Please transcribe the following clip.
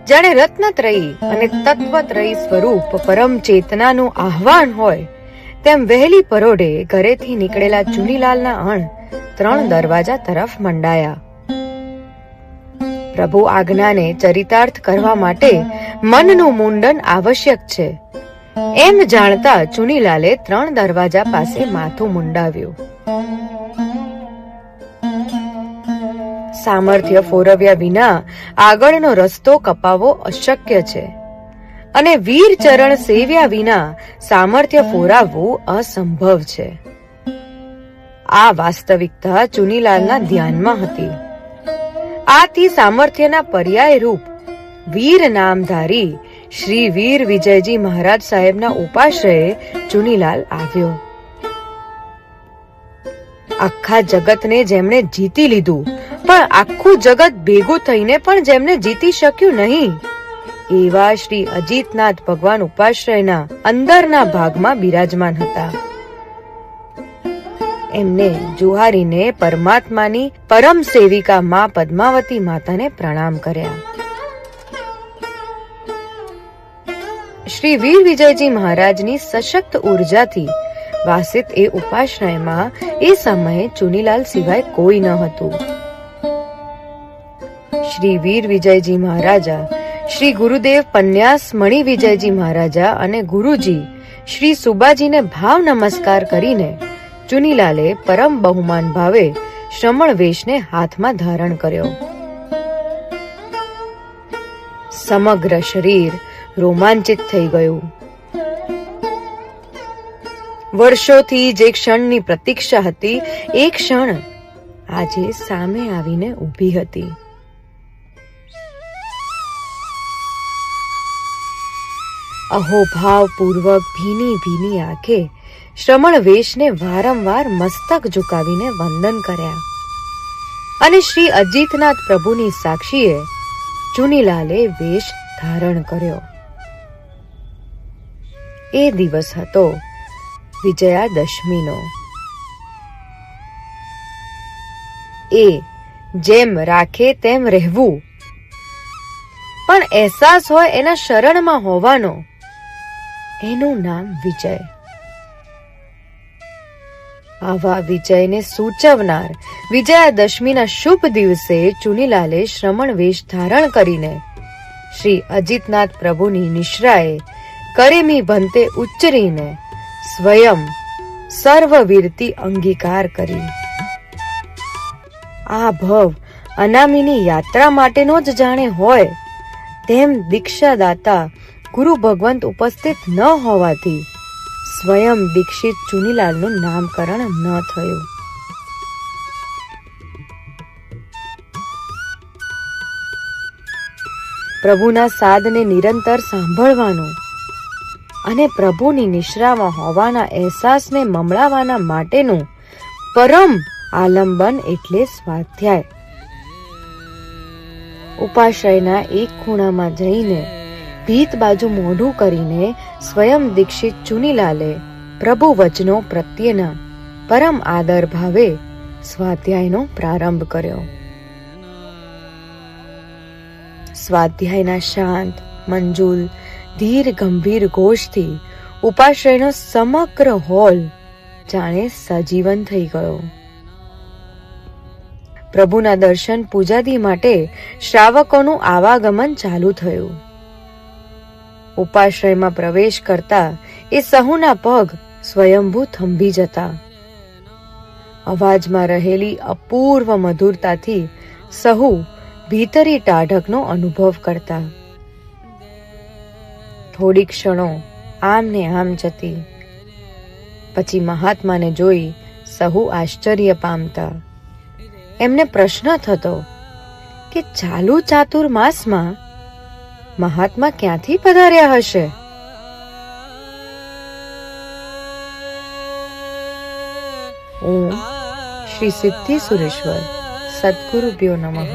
જાણે રત્નત્રયી અને તત્વત્રયી સ્વરૂપ પરમ ચેતનાનું આહ્વાન હોય તેમ વહેલી પરોઢે ઘરેથી નીકળેલા ચુનીલાલના અણ 3 દરવાજા તરફ મંડાયા. પ્રભુ આજ્ઞાને ચરિતાર્થ કરવા માટે મનનું મુંડન આવશ્યક છે એમ જાણતા ચુનીલાલે 3 દરવાજા પાસે માથું મુંડાવ્યું. સામર્થ્ય ફોરવ્યા વિના આગળનો રસ્તો કપાવવો અશક્ય છે અને વીર ચરણ સેવ્યા વિના સામર્થ્ય ફોરાવવું અસંભવ છે. આ વાસ્તવિકતા ચુનીલાલના ધ્યાનમાં હતી. આથી સામર્થ્યના પર્યાય રૂપ વીર નામધારી શ્રી વીર વિજયજી મહારાજ સાહેબના ઉપાશ્રયે ચુનીલાલ આવ્યો. આખા જગતને જેમણે જીતી લીધું પણ આખું જગત ભેગું થઈને પણ જેમને જીતી શક્યું નહીં એવા શ્રી અજીતનાથ ભગવાન ઉપાશ્રયના અંદરના ભાગમાં બિરાજમાન હતા. એમને જુહારીને પરમાત્માની પરમ સેવિકા માં પદ્માવતી માતાને પ્રણામ કર્યા. શ્રી વીર વિજયજી મહારાજની સશક્ત ઉર્જાથી વાસિત એ ઉપાશ્રયમાં એ સમયે ચુનીલાલ સિવાય કોઈ ન હતું. શ્રી વીર વિજયજી મહારાજા, શ્રી ગુરુદેવ પન્યાસ મણિ વિજયજી મહારાજા અને ગુરુજી શ્રી સુબાજીને ભાવ નમસ્કાર કરીને ચુનીલાલે પરમ બહુમાન ભાવે શ્રમણ વેશને હાથમાં ધારણ કર્યો. સમગ્ર શરીર રોમાંચિત થઈ ગયું. વર્ષોથી જે ક્ષણની પ્રતીક્ષા હતી એ ક્ષણ આજે સામે આવીને ઊભી હતી. અહોભાવપૂર્વક ભીની ભીની આંખે શ્રમણ વેશને વારંવાર મસ્તક ઝુકાવીને વંદન કર્યા અને શ્રી અજીતનાથ પ્રભુની સાક્ષીએ ચુનીલાલે વેશ ધારણ કર્યો. એ દિવસ હતો વિજયાદશમીનો. એ જેમ રાખે તેમ રહેવું પણ અહેસાસ હોય એના શરણમાં હોવાનો, એનું નામ વિજય. આવા વિજયને સૂચવનાર વિજયાદશમીના શુભ દિવસે ચુનીલાલે શ્રમણ વેશ ધારણ કરીને શ્રી અજીતનાથ પ્રભુની નિશ્રાએ કરેમી ભંતે ઉચ્ચરીને સ્વયં સર્વવીરતી અંગીકાર કરી. આ ભવ અનામીની યાત્રા માટેનો જ જાણે હોય તેમ દીક્ષાદાતા ગુરુ ભગવંત ઉપસ્થિત ન હોવાથી સ્વયં દીક્ષિત ચુનીલાલનું નામકરણ ન થયું. પ્રભુના સાદને નિરંતર સાંભળવાનો અને પ્રભુની નિશ્રામાં હોવાના અહેસાસને મમળાવાના માટેનું પરમ આલંબન એટલે સ્વાધ્યાય. ઉપાશ્રયના એક ખૂણામાં જઈને ભીત બાજુ મોઢું કરીને સ્વયં દીક્ષિત ચુનીલાલે પ્રભુ વચનો પ્રત્યેના પરમ આદર ભાવે સ્વાધ્યાયનો પ્રારંભ કર્યો. સ્વાધ્યાયના શાંત, મંજુલ, ધીર ગંભીર ઘોષથી ઉપાશ્રયનો સમગ્ર હોલ જાણે સજીવન થઈ ગયો. પ્રભુના દર્શન પૂજાદી માટે શ્રાવકોનું આવાગમન ચાલુ થયું. ઉપાશ્રયમાં પ્રવેશ કરતા એ સહુના પગ સ્વયંભૂ થંભી જતા. અવાજમાં રહેલી અપૂર્વ મધુરતાથી સહુ ભીતરી ટાઢકનો અનુભવ કરતા. થોડી ક્ષણો આમ ને આમ જતી. પછી મહાત્માને જોઈ સહુ આશ્ચર્ય પામતા. એમને પ્રશ્ન થતો કે ચાલુ ચાતુર્માસમાં મહાત્મા ક્યાંથી પધાર્યા હશે? ઓમ શ્રી સિદ્ધિ સુરેશ્વર સદગુરુભ્યો નમઃ.